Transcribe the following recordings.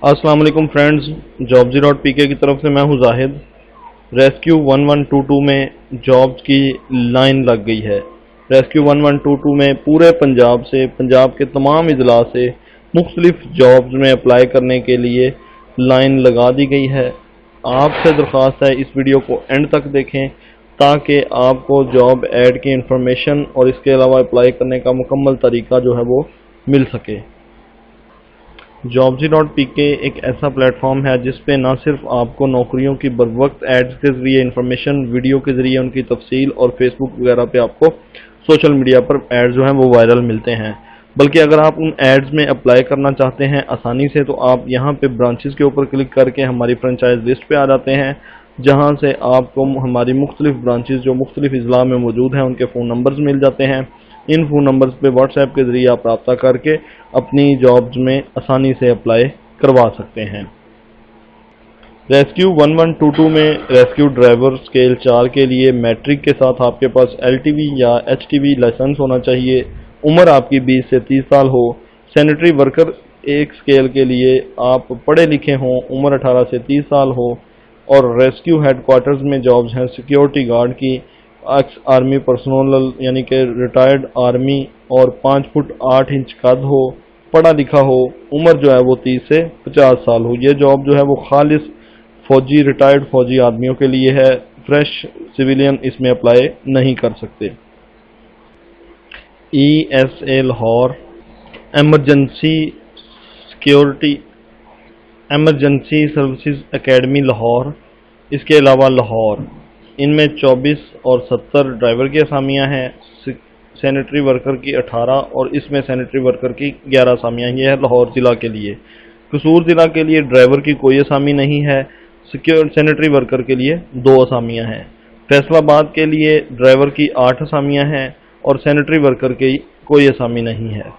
अस्सलाम वालेकुम friends, jobs.pk की तरफ से मैं हूं जाहिद। रेस्क्यू 1122 में जॉब्स की लाइन लग गई है। रेस्क्यू 1122 में पूरे पंजाब से, पंजाब के तमाम अजला से मुख्तलिफ जॉब्स में अप्लाई करने के लिए लाइन लगा दी गई है। आपसे दरख्वास्त है इस वीडियो को एंड तक देखें ताकि आपको जॉब ऐड की इंफॉर्मेशन और इसके अलावा अप्लाई करने का मुकम्मल तरीका जो है वो मिल सके। jobs.pk एक ऐसा प्लेटफॉर्म है जिस पे ना सिर्फ आपको नौकरियों की बरवक्त एड्स के ज़रिए इंफॉर्मेशन, वीडियो के ज़रिए उनकी तफसील और फेसबुक वगैरह पे आपको सोशल मीडिया पर एड्स जो हैं वो वायरल मिलते हैं, बल्कि अगर आप उन एड्स में अप्लाई करना चाहते हैं आसानी से तो आप यहाँ पे ब्रांचेस के ऊपर क्लिक करके हमारी फ्रेंचाइज लिस्ट पे आ जाते हैं, जहाँ से आपको हमारी मुख्तलिफ ब्रांचेस जो मुख्तलिफ अजला में मौजूद हैं उनके फ़ोन नंबर्स मिल जाते हैं। इन फ़ोन नंबर्स पे व्हाट्सएप के ज़रिए आप रब्ता करके अपनी जॉब्स में आसानी से अप्लाई करवा सकते हैं। रेस्क्यू 1122 में रेस्क्यू ड्राइवर स्केल 4 के लिए मैट्रिक के साथ आपके पास LTV या HTV लाइसेंस होना चाहिए। उम्र आपकी 20 से 30 साल हो। सैनिटरी वर्कर एक स्केल के लिए आप पढ़े लिखे हों, उम्र 18 से 30 साल हो। और रेस्क्यू हेडक्वार्टर्स में जॉब्स हैं सिक्योरिटी गार्ड की, एक्स आर्मी पर्सनल यानी कि रिटायर्ड आर्मी और 5 फुट 8 इंच कद हो, पढ़ा लिखा हो, उम्र जो है वो 30 से 50 साल हो। ये जॉब जो है वो खालिस फौजी, रिटायर्ड फौजी आदमियों के लिए है। फ्रेश सिविलियन इसमें अप्लाई नहीं कर सकते। ESA Lahore emergency security emergency services academy Lahore, इसके अलावा लाहौर, इनमें 24 और 70 ड्राइवर की असामियाँ हैं। सैनिटरी वर्कर की 18 और इसमें सैनिटरी वर्कर की 11 असामियाँ। ये है लाहौर ज़िला के लिए। कसूर ज़िला के लिए ड्राइवर की कोई असामी नहीं है। सैनिटरी वर्कर के लिए 2 असामियाँ हैं। फैसलाबाद के लिए ड्राइवर की 8 असामियाँ हैं और सैनिटरी वर्कर की कोई असामी नहीं है।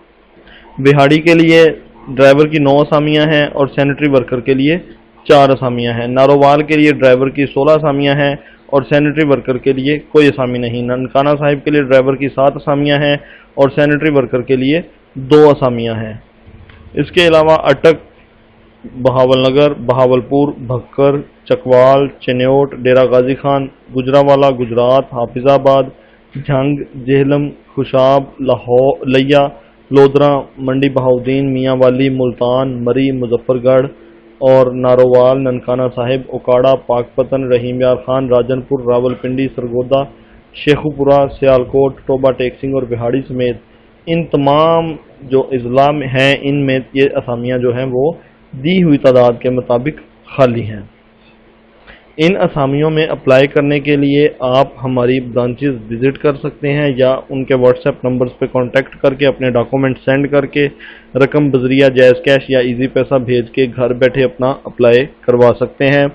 बिहाड़ी के लिए ड्राइवर की 9 असामियाँ हैं और सैनिटरी वर्कर के लिए 4 असामियाँ हैं। नारोवाल के लिए ड्राइवर की 16 असामियाँ हैं और सैनिटरी वर्कर के लिए कोई असामी नहीं। ननकाना साहिब के लिए ड्राइवर की 7 असामियाँ हैं और सैनिटरी वर्कर के लिए 2 असामियाँ हैं। इसके अलावा अटक, बहावलनगर, बहावलपुर, भक्कर, चकवाल, चन्योट, डेरा गाजी खान, गुजरावाला गुजरात, हाफिजाबाद, झंग, जेहलम, खुशाब, लाहौर, लिया, लोधरा, मंडी बहाउद्दीन, मियाँ वाली, मुल्तान, मरी, मुजफ्फरगढ़ और नारोवाल, ननकाना साहिब, ओकाड़ा, पाकपतन, रहीम यार खान, राजनपुर, रावलपिंडी, सरगोदा, शेखुपुरा, सियालकोट, टोबा टेक सिंह और बिहाड़ी समेत इन तमाम जो अजला में हैं इनमें ये असामियाँ जो हैं वो दी हुई तादाद के मुताबिक खाली हैं। इन असामियों में अप्लाई करने के लिए आप हमारी ब्रांचेस विज़िट कर सकते हैं या उनके व्हाट्सएप नंबर्स पे कांटेक्ट करके अपने डॉक्यूमेंट सेंड करके रकम बजरिया, जायज़ कैश या इजी पैसा भेज के घर बैठे अपना अप्लाई करवा सकते हैं।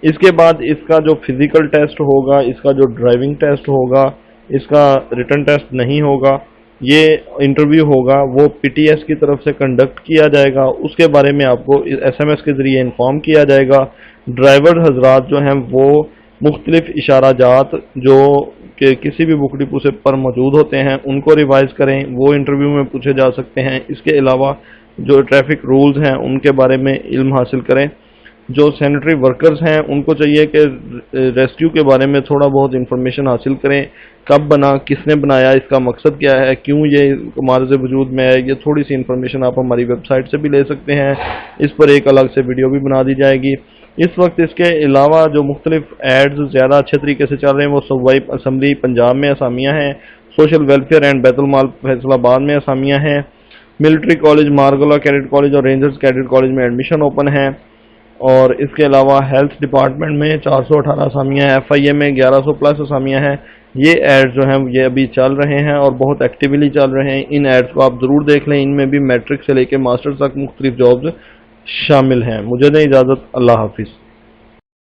इसके बाद इसका जो फिज़िकल टेस्ट होगा, इसका जो ड्राइविंग टेस्ट होगा, इसका रिटन टेस्ट नहीं होगा, ये इंटरव्यू होगा वो PTS की तरफ से कंडक्ट किया जाएगा। उसके बारे में आपको SMS के ज़रिए इन्फॉर्म किया जाएगा। ड्राइवर हजरात जो हैं वो मुख्तलिफ इशाराजात जो कि किसी भी बुक डिपो से पर मौजूद होते हैं उनको रिवाइज करें, वो इंटरव्यू में पूछे जा सकते हैं। इसके अलावा जो ट्रैफिक रूल्स हैं उनके बारे में इल्म हासिल करें। जो सैनिटरी वर्कर्स हैं उनको चाहिए कि रेस्क्यू के बारे में थोड़ा बहुत इंफॉर्मेशन हासिल करें। कब बना, किसने बनाया, इसका मकसद क्या है, क्यों ये मार्ज वजूद में है, ये थोड़ी सी इंफॉर्मेशन आप हमारी वेबसाइट से भी ले सकते हैं। इस पर एक अलग से वीडियो भी बना दी जाएगी। इस वक्त इसके अलावा जो मुख्तलिफ एड्स ज़्यादा अच्छे तरीके से चल रहे हैं वो सूबाई असम्बली पंजाब में असामियाँ हैं, सोशल वेलफेयर एंड बैतुल माल फैसलाबाद में असामियाँ हैं, मिलिट्री कॉलेज, मारगोला कैडेट कॉलेज और रेंजर्स कैडेट कॉलेज में एडमिशन ओपन है। और इसके अलावा हेल्थ डिपार्टमेंट में 418 असामियाँ हैं, FIA में 1100 प्लस असामियाँ हैं। ये एड्स जो हैं ये अभी चल रहे हैं और बहुत एक्टिवली चल रहे हैं। इन एड्स को आप ज़रूर देख लें, इनमें भी मैट्रिक से लेकर मास्टर्स तक मुख्तलिफ जॉब्स शामिल हैं। मुझे दें इजाज़त, अल्लाह हाफिज़।